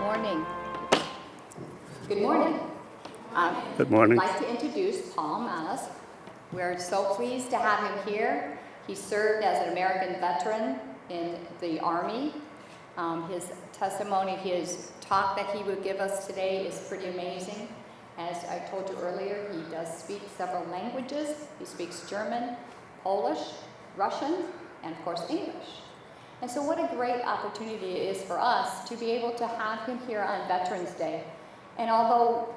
morning. Good morning. Good morning. I'd like to introduce Paul Mallasch. We're so pleased to have him here. He served as an American veteran in the Army. His testimony, his talk that he would give us today is pretty amazing. As I told you earlier, he does speak several languages. He speaks German, Polish, Russian, and of course English. And so what a great opportunity it is for us to be able to have him here on Veterans Day. And although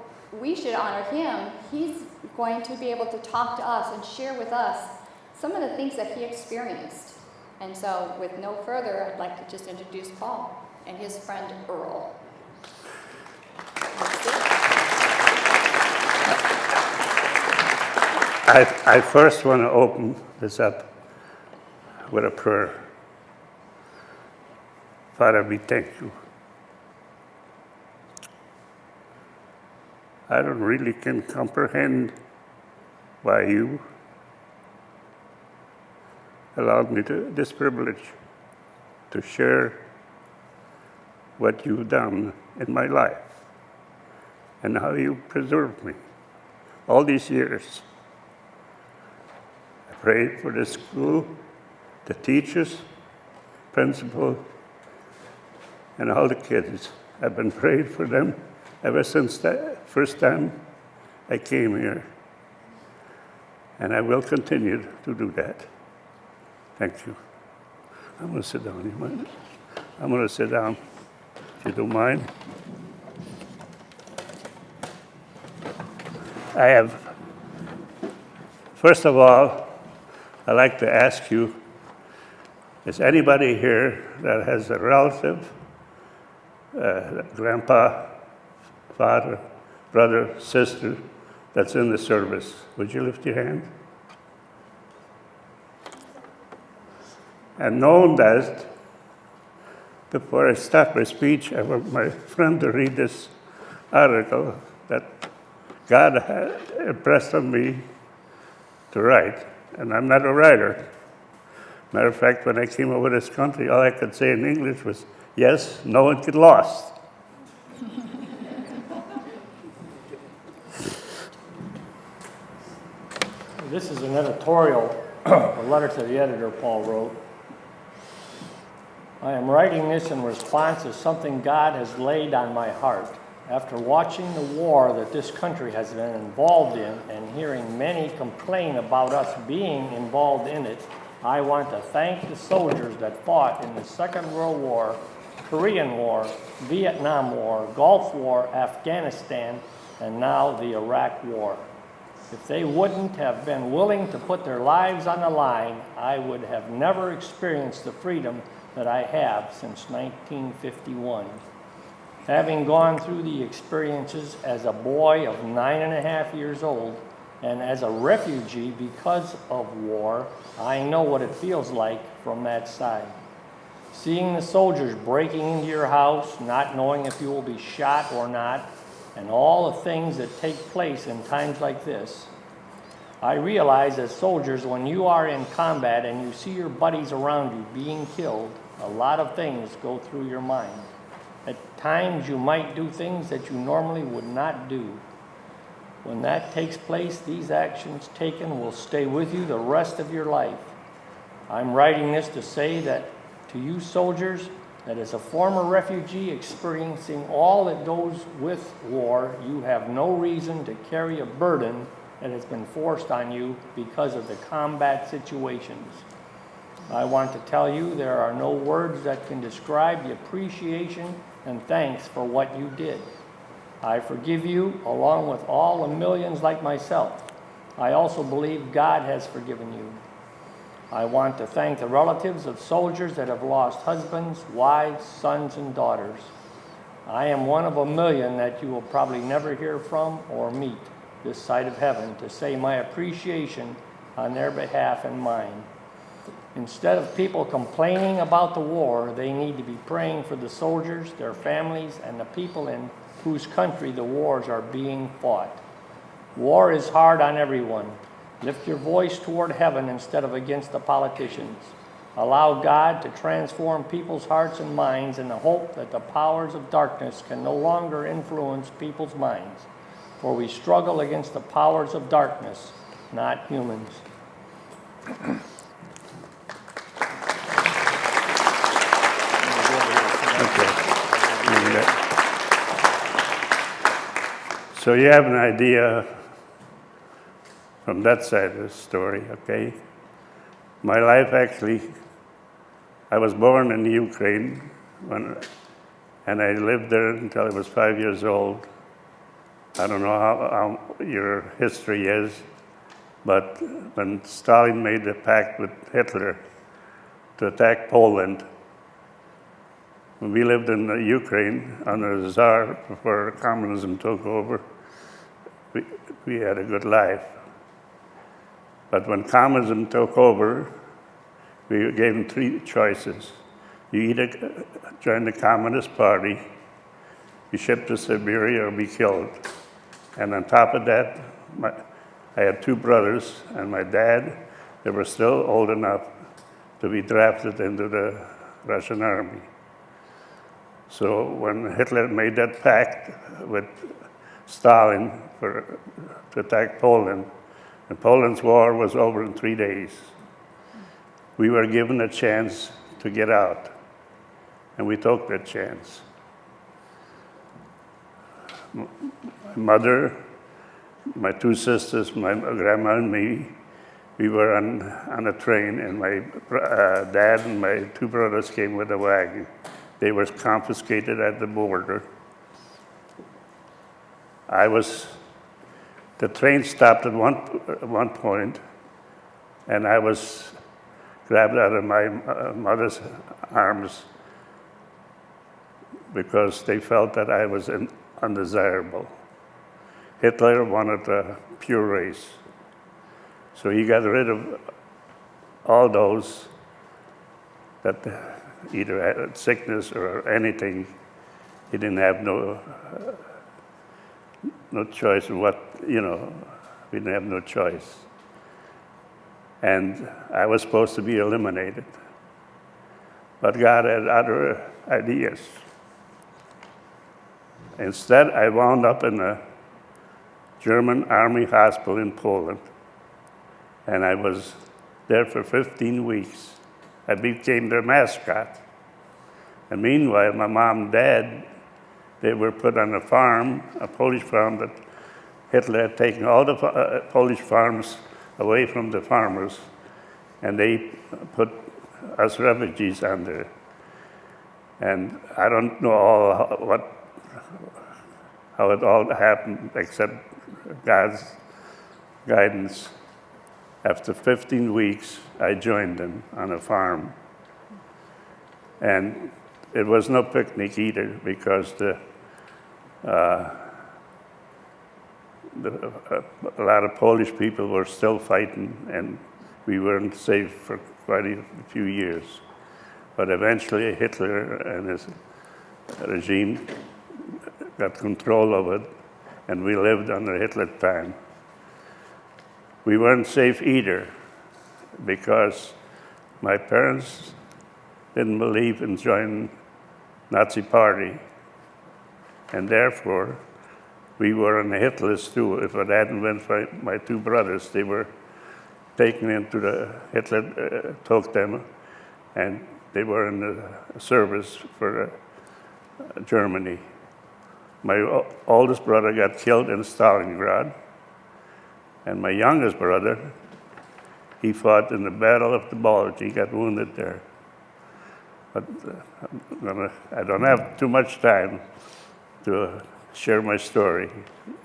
we should honor him, he's going to be able to talk to us and share with us some of the things that he experienced. And so with no further, I'd like to just introduce Paul and his friend Earl. I first want to open this up with a prayer. Father, we thank you. I don't really can comprehend why you allowed me this privilege to share what you've done in my life and how you preserved me all these years. I prayed for the school, the teachers, principal, and all the kids. I've been praying for them ever since that first time I came here. And I will continue to do that. Thank you. I'm going to sit down. You mind? I'm going to sit down, if you don't mind. First of all, I'd like to ask you, is anybody here that has a relative, grandpa, father, brother, sister, that's in the service? Would you lift your hand? And knowing that, before I start my speech, I want my friend to read this article that God had impressed on me to write. And I'm not a writer. Matter of fact, when I came over this country, all I could say in English was, yes, no, and get lost. This is an editorial, a letter to the editor Paul wrote. I am writing this in response to something God has laid on my heart. After watching the war that this country has been involved in and hearing many complain about us being involved in it, I want to thank the soldiers that fought in the Second World War, Korean War, Vietnam War, Gulf War, Afghanistan, and now the Iraq War. If they wouldn't have been willing to put their lives on the line, I would have never experienced the freedom that I have since 1951. Having gone through the experiences as a boy of 9.5 years old and as a refugee because of war, I know what it feels like from that side. Seeing the soldiers breaking into your house, not knowing if you will be shot or not, and all the things that take place in times like this, I realize as soldiers, when you are in combat and you see your buddies around you being killed, a lot of things go through your mind. At times you might do things that you normally would not do. When that takes place, these actions taken will stay with you the rest of your life. I'm writing this to say that to you soldiers, that as a former refugee experiencing all that goes with war, you have no reason to carry a burden that has been forced on you because of the combat situations. I want to tell you there are no words that can describe the appreciation and thanks for what you did. I forgive you along with all the millions like myself. I also believe God has forgiven you. I want to thank the relatives of soldiers that have lost husbands, wives, sons, and daughters. I am one of a million that you will probably never hear from or meet this side of heaven to say my appreciation on their behalf and mine. Instead of people complaining about the war, they need to be praying for the soldiers, their families, and the people in whose country the wars are being fought. War is hard on everyone. Lift your voice toward heaven instead of against the politicians. Allow God to transform people's hearts and minds in the hope that the powers of darkness can no longer influence people's minds. For we struggle against the powers of darkness, not humans. So you have an idea from that side of the story, okay? My life actually, I was born in Ukraine, and I lived there until I was 5 years old. I don't know how your history is, but when Stalin made a pact with Hitler to attack Poland, when we lived in Ukraine under the Tsar before communism took over, we had a good life. But when communism took over, we gave them three choices. You either join the Communist Party, be shipped to Siberia, or be killed. And on top of that, I had two brothers, and my dad, they were still old enough to be drafted into the Russian army. So when Hitler made that pact with Stalin to attack Poland, and Poland's war was over in 3 days, we were given a chance to get out, and we took that chance. My mother, my two sisters, my grandma and me, we were on a train, and my dad and my two brothers came with a wagon. They were confiscated at the border. The train stopped at one point, and I was grabbed out of my mother's arms because they felt that I was undesirable. Hitler wanted a pure race. So he got rid of all those that either had sickness or anything. He didn't have no choice of what, we didn't have no choice. And I was supposed to be eliminated. But God had other ideas. Instead, I wound up in a German army hospital in Poland. And I was there for 15 weeks. I became their mascot. And meanwhile, my mom and dad, they were put on a farm, a Polish farm that Hitler had taken all the Polish farms away from the farmers, and they put us refugees on there. And I don't know how it all happened, except God's guidance. After 15 weeks, I joined them on a farm. And it was no picnic either, because a lot of Polish people were still fighting, and we weren't safe for quite a few years. But eventually Hitler and his regime got control of it, and we lived under Hitler time. We weren't safe either, because my parents didn't believe in joining Nazi party, and therefore we were on the hit list too. If it hadn't been for my two brothers, they were taken into the Hitler took them, and they were in the service for Germany. My oldest brother got killed in Stalingrad, and my youngest brother, he fought in the Battle of the Bulge. He got wounded there. But I don't have too much time to share my story.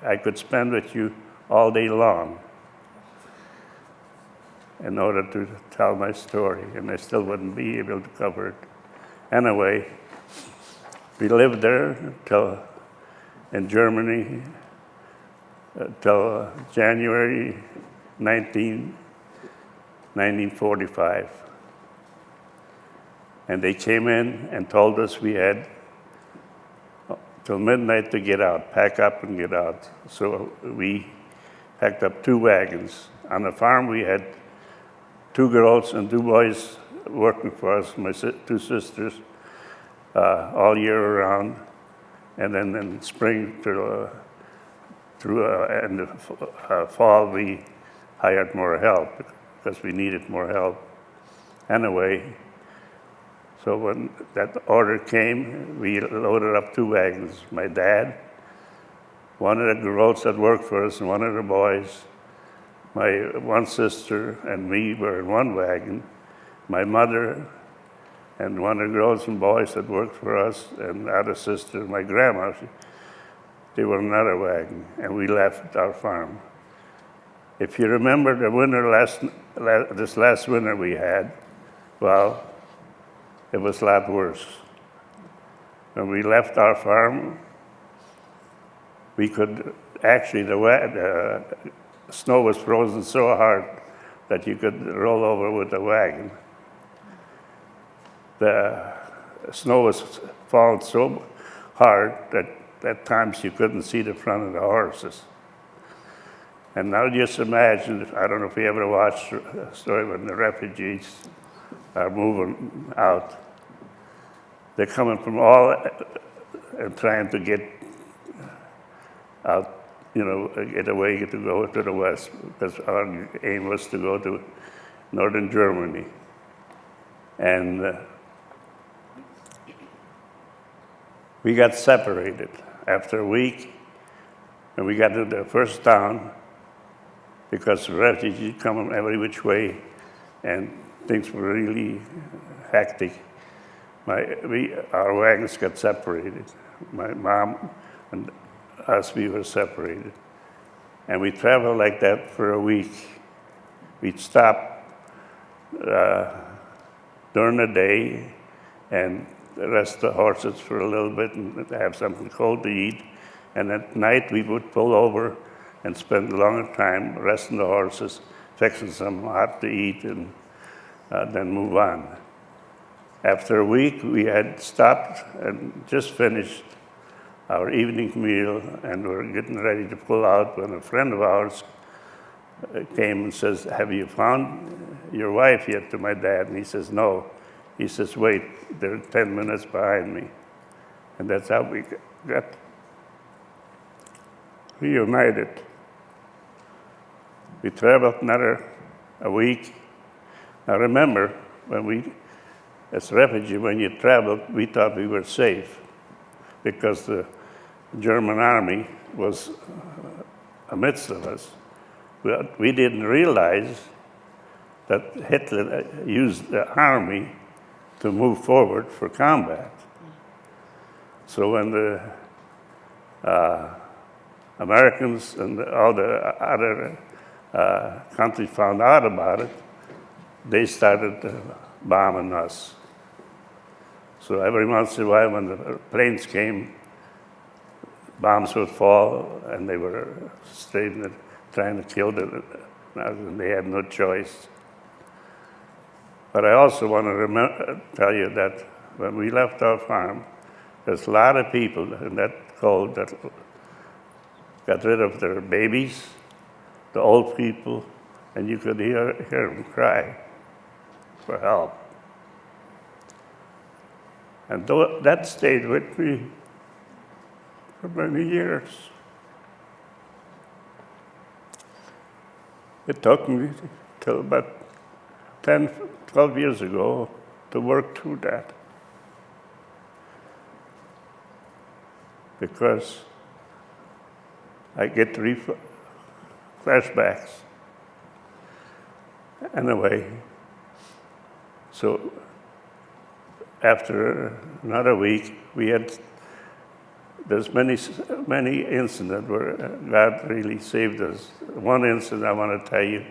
I could spend with you all day long in order to tell my story, and I still wouldn't be able to cover it. Anyway, we lived there in Germany till January 1945. And they came in and told us we had till midnight to get out, pack up and get out. So we packed up 2 wagons. On the farm we had 2 girls and 2 boys working for us, my two sisters, all year round. And then in spring and the fall, we hired more help because we needed more help. Anyway, so when that order came, we loaded up 2 wagons. My dad, one of the girls that worked for us, and one of the boys, my one sister and me were in 1 wagon. My mother and one of the girls and boys that worked for us, and the other sister, my grandma, they were in another wagon, and we left our farm. If you remember the winter this last winter we had, well, it was a lot worse. When we left our farm, we could actually, the snow was frozen so hard that you could roll over with the wagon. The snow was falling so hard that at times you couldn't see the front of the horses. And now just imagine, I don't know if you ever watched the story when the refugees are moving out. They're coming from all and trying to get out, get away to go to the west, because our aim was to go to northern Germany. And we got separated. After a week, and we got to the first town, because the refugees come every which way, and things were really hectic. Our wagons got separated. My mom and us, we were separated. And we traveled like that for a week. We'd stop during the day and rest the horses for a little bit and have something cold to eat. And at night we would pull over and spend a longer time resting the horses, fixing some hot to eat, and then move on. After a week, we had stopped and just finished our evening meal, and were getting ready to pull out when a friend of ours came and says, "Have you found your wife yet?" to my dad. And he says, "No." He says, "Wait, they're 10 minutes behind me." And that's how we got reunited. We traveled a week. Now remember, as refugees, when you traveled, we thought we were safe because the German army was amidst of us. We didn't realize that Hitler used the army to move forward for combat. So when the Americans and all the other countries found out about it, they started bombing us. So every once in a while when the planes came, bombs would fall, and they were trying to kill them, and they had no choice. But I also want to tell you that when we left our farm, there's a lot of people in that cold that got rid of their babies, the old people, and you could hear them cry for help. And that stayed with me for many years. It took me till about 10, 12 years ago to work through that. Because I get flashbacks. Anyway, so after another week, there's many incidents where God really saved us. One incident I want to tell you,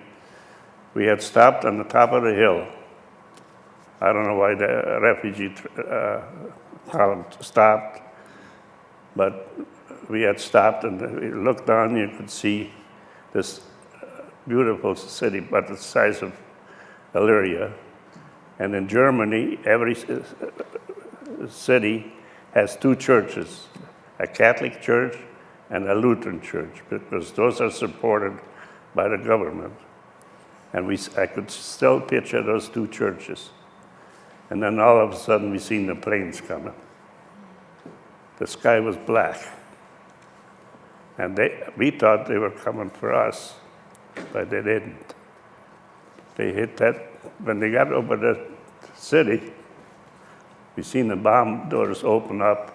we had stopped on the top of the hill. I don't know why the refugee column stopped, but we had stopped, and we looked down, you could see this beautiful city about the size of Elyria. And in Germany, every city has 2 churches, a Catholic church and a Lutheran church, because those are supported by the government. And I could still picture those 2 churches. And then all of a sudden we seen the planes coming. The sky was black. And we thought they were coming for us, but they didn't. They hit that, when they got over the city, we seen the bomb doors open up,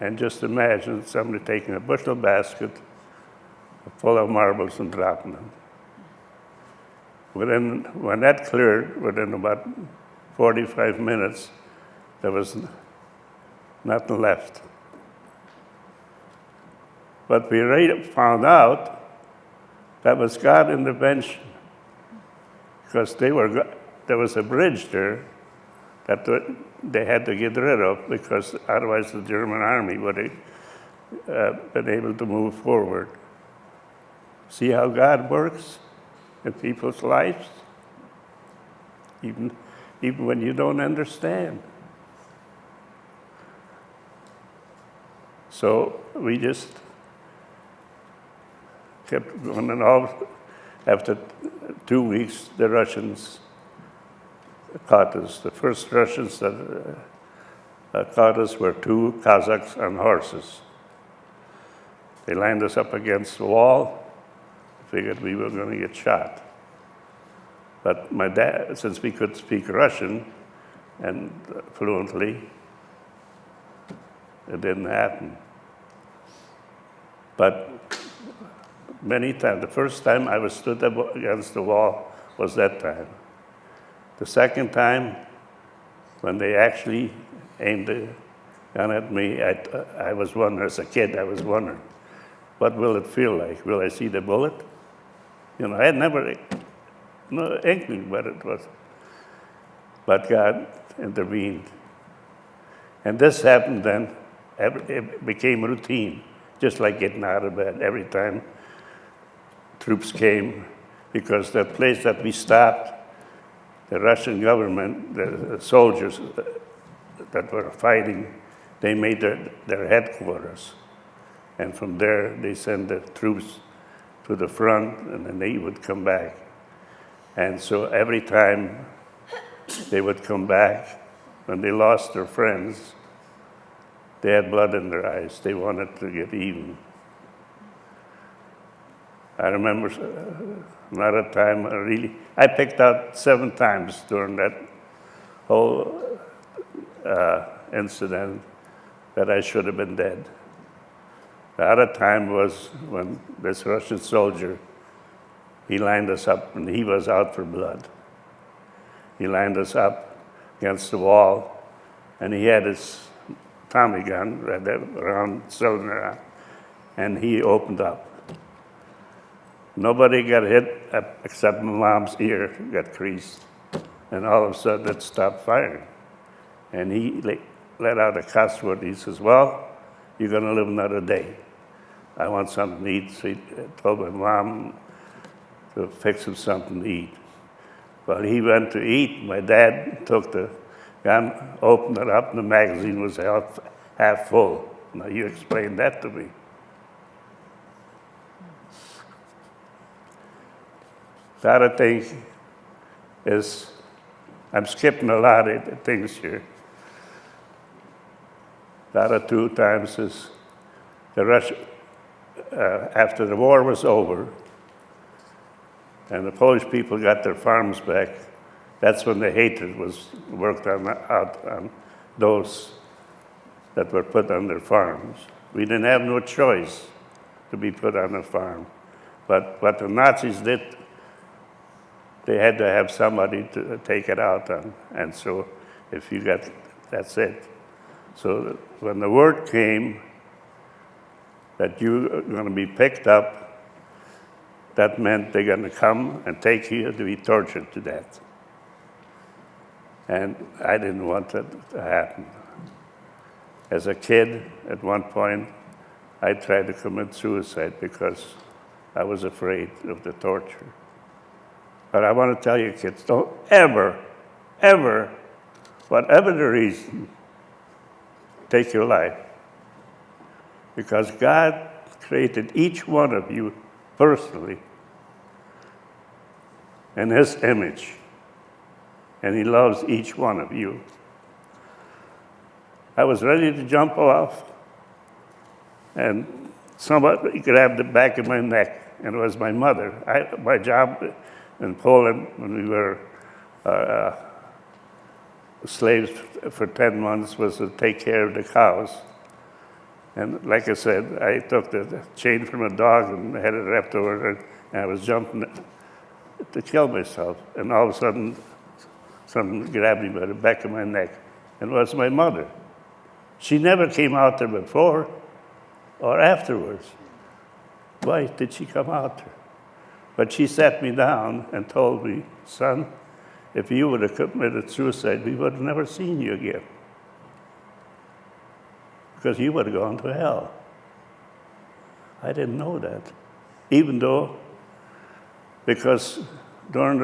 and just imagine somebody taking a bushel basket full of marbles and dropping them. When that cleared, within about 45 minutes, there was nothing left. But we found out that was God's intervention, because there was a bridge there that they had to get rid of, because otherwise the German army would have been able to move forward. See how God works in people's lives? Even when you don't understand. So we just kept going, and all. After 2 weeks, the Russians caught us. The first Russians that caught us were 2 Kazakhs on horses. They lined us up against the wall. Figured we were going to get shot. But my dad, since we could speak Russian and fluently, it didn't happen. But many times, the first time I was stood up against the wall was that time. The second time, when they actually aimed a gun at me, I was wondering, as a kid, I was wondering, what will it feel like? Will I see the bullet? You know, I had never, no inkling what it was. But God intervened. And this happened then, it became routine, just like getting out of bed every time troops came, because the place that we stopped, the Russian government, the soldiers that were fighting, they made their headquarters. And from there, they sent the troops to the front, and then they would come back. And so every time they would come back, when they lost their friends, they had blood in their eyes. They wanted to get even. I remember another time, I picked out 7 times during that whole incident that I should have been dead. The other time was when this Russian soldier, he lined us up, and he was out for blood. He lined us up against the wall, and he had his Tommy gun right there around cylinder, and he opened up. Nobody got hit except my mom's ear got creased, and all of a sudden it stopped firing. And he let out a cuss word. He says, "Well, you're going to live another day. I want something to eat." So he told my mom to fix him something to eat. Well, he went to eat. My dad took the gun, opened it up, and the magazine was half full. Now, you explain that to me. The other thing is, I'm skipping a lot of things here. The other 2 times is after the war was over and the Polish people got their farms back, that's when the hatred was worked out on those that were put on their farms. We didn't have no choice to be put on a farm. But what the Nazis did, they had to have somebody to take it out on. And so if you got, that's it. So when the word came that you are going to be picked up, that meant they're going to come and take you to be tortured to death. And I didn't want that to happen. As a kid, at one point, I tried to commit suicide because I was afraid of the torture. But I want to tell you, kids, don't ever, whatever the reason, take your life. Because God created each one of you personally in His image. and he loves each one of you. I was ready to jump off, and somebody grabbed the back of my neck, and it was my mother. My job in Poland, when we were slaves for 10 months, was to take care of the cows. And like I said, I took the chain from a dog and had it wrapped over her, and I was jumping to kill myself. And all of a sudden, someone grabbed me by the back of my neck, and it was my mother. She never came out there before or afterwards. Why did she come out there? But she sat me down and told me, son, if you would have committed suicide, we would have never seen you again. Because you would have gone to hell. I didn't know that. Even though, because during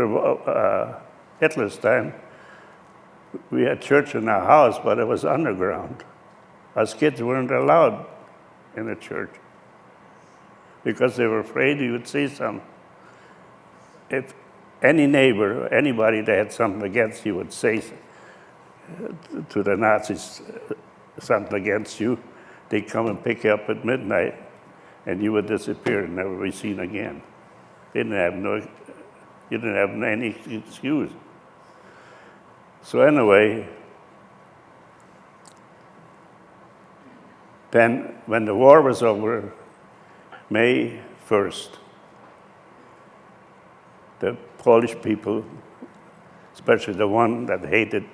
Hitler's time, we had church in our house, but it was underground. Us kids weren't allowed in the church because they were afraid you would say something. If any neighbor, or anybody that had something against you would say to the Nazis something against you, they'd come and pick you up at midnight, and you would disappear and never be seen again. You didn't have any excuse. So anyway, then when the war was over, May 1st, the Polish people, especially the one that hated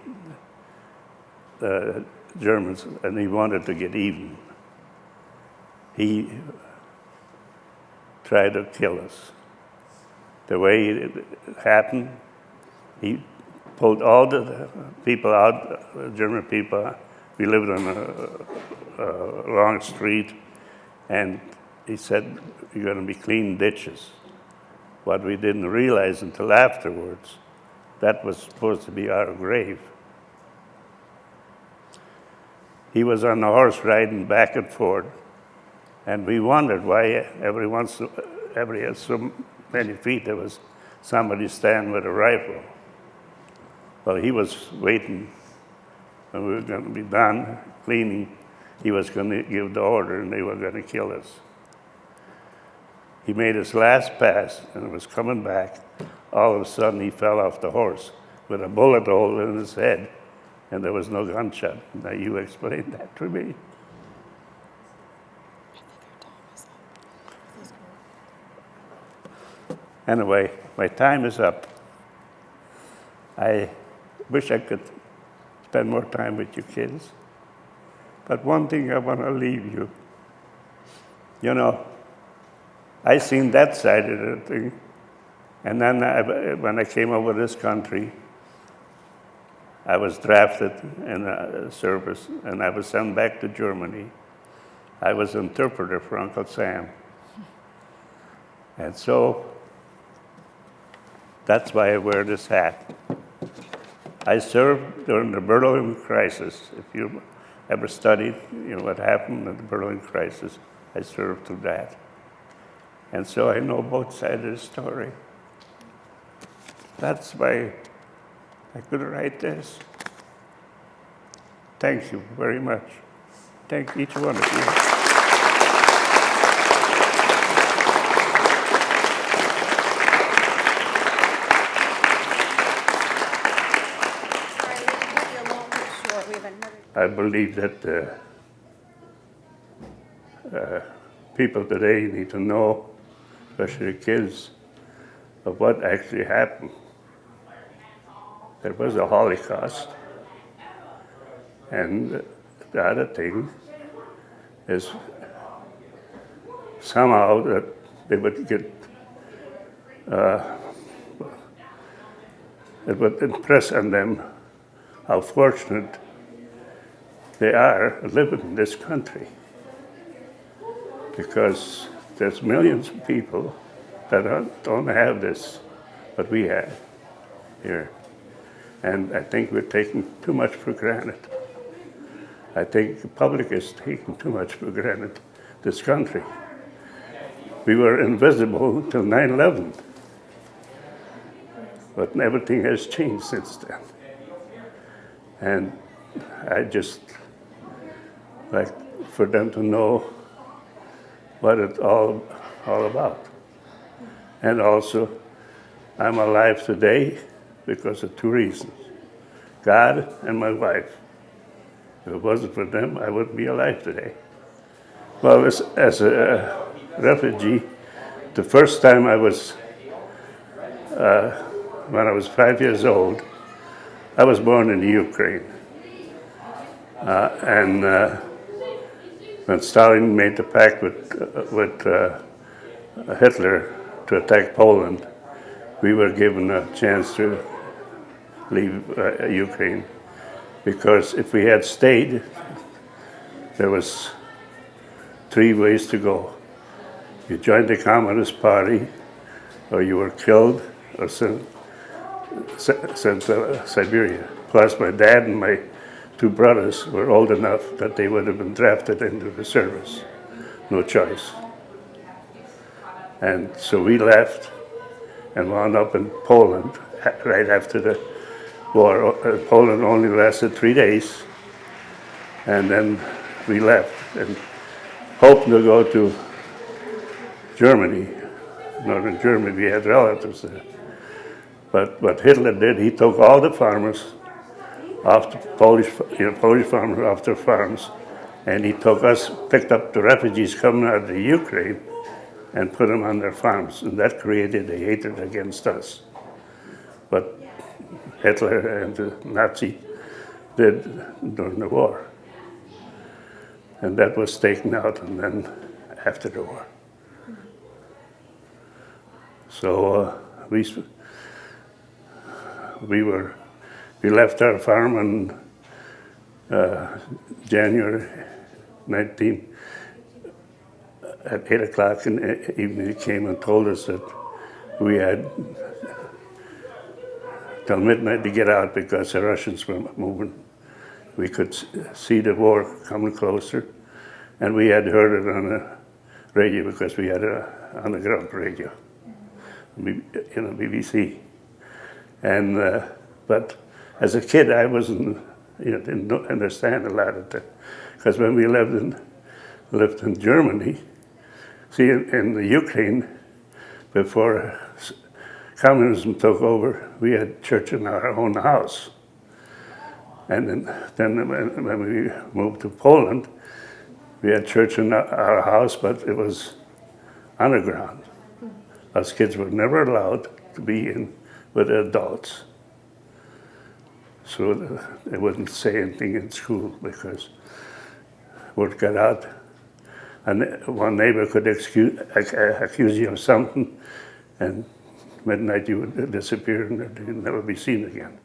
the Germans, and he wanted to get even, he tried to kill us. The way it happened, he pulled all the people out, German people. We lived on a long street, and he said, you're going to be cleaning ditches. What we didn't realize until afterwards, that was supposed to be our grave. He was on the horse riding back and forth, and we wondered why every so many feet there was somebody standing with a rifle. Well, he was waiting when we were going to be done cleaning. He was going to give the order, and they were going to kill us. He made his last pass and was coming back. All of a sudden, he fell off the horse with a bullet hole in his head, and there was no gunshot. Now, you explain that to me. Anyway, my time is up. I wish I could spend more time with you kids. But one thing I want to leave you. You know, I seen that side of the thing. And then when I came over this country, I was drafted in a service, and I was sent back to Germany. I was interpreter for Uncle Sam. And so that's why I wear this hat. I served during the Berlin crisis. If you ever studied, what happened in the Berlin crisis, I served through that. And so I know both sides of the story. That's why I could write this. Thank you very much. Thank each one of you. I believe that people today need to know, especially kids, of what actually happened. There was a Holocaust, and the other thing is somehow that they would get, it would impress on them how fortunate they are living in this country, because there's millions of people that don't have this, what we have here. And I think we're taking too much for granted. I think the public is taking too much for granted, this country. We were invisible until 9/11, but everything has changed since then. And I just like for them to know what it's all about. And also, I'm alive today because of two reasons: God and my wife. If it wasn't for them, I wouldn't be alive today. Well, as a refugee, the first time I was, when I was 5 years old, I was born in the Ukraine. And when Stalin made the pact with Hitler to attack Poland, we were given a chance to leave Ukraine. Because if we had stayed, there was 3 ways to go. You joined the Communist Party, or you were killed, or sent to Siberia. Plus, my dad and my 2 brothers were old enough that they would have been drafted into the service. No choice. And so we left and wound up in Poland right after the war. Poland only lasted 3 days, and then we left and hoping to go to Germany, northern Germany. We had relatives there. But what Hitler did, he took all the farmers off the Polish farmers off their farms, and he took us, picked up the refugees coming out of the Ukraine, and put them on their farms, and that created a hatred against us. But Hitler and the Nazi did during the war. And that was taken out and then after the war. So we left our farm on January 19. At 8 o'clock in the evening, he came and told us that we had till midnight to get out because the Russians were moving. We could see the war coming closer, and we had heard it on the radio because we had an underground radio, BBC. And but as a kid, I wasn't, didn't understand a lot of that, because when we lived in Germany. See, in the Ukraine, before communism took over, we had church in our own house. And then when we moved to Poland, we had church in our house, but it was underground. Us kids were never allowed to be in with adults. So they wouldn't say anything in school because word got out. And one neighbor could accuse you of something, and midnight you would disappear and you'd never be seen again.